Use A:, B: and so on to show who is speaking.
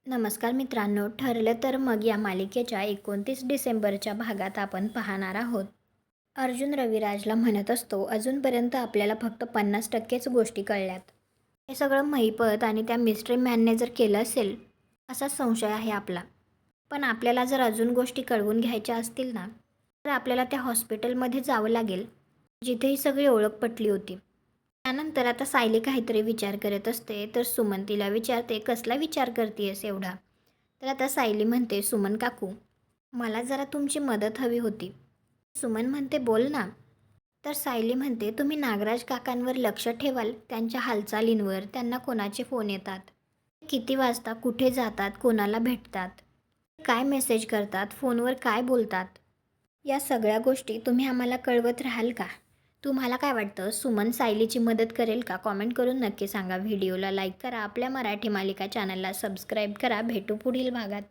A: नमस्कार मित्रांनो, ठरलं तर मग या मालिकेच्या 29 डिसेंबरच्या भागात आपण पाहणार आहोत. अर्जुन रविराजला म्हणत असतो, अजूनपर्यंत आपल्याला फक्त 50%च गोष्टी कळल्यात. हे सगळं महिपत आणि त्या मिस्ट्री मॅनने जर केलं असेल, असा संशय आहे आपला. पण आपल्याला जर अजून गोष्टी कळवून घ्यायच्या असतील ना, तर आपल्याला त्या हॉस्पिटलमध्ये जावं लागेल, जिथे ही सगळी ओळख पटली होती. त्यानंतर आता सायली काहीतरी विचार करत असते, तर सुमन तिला विचारते, कसला विचार करतेयस एवढा? तर आता सायली म्हणते, सुमन काकू, मला जरा तुमची मदत हवी होती. सुमन म्हणते, बोल ना. तर सायली म्हणते, तुम्ही नागराज काकांवर लक्ष ठेवाल, त्यांच्या हालचालींवर, त्यांना कोणाचे फोन येतात, किती वाजता कुठे जातात, कोणाला भेटतात, काय मेसेज करतात, फोनवर काय बोलतात, या सगळ्या गोष्टी तुम्ही आम्हाला कळवत राहाल का? तुम्हाला काय वाटतं, सुमन सायलीची मदत करेल का? कॉमेंट करून नक्की सांगा. व्हिडिओला लाईक करा, आपल्या मराठी मालिका चॅनलला सबस्क्राईब करा. भेटू पुढील भागात.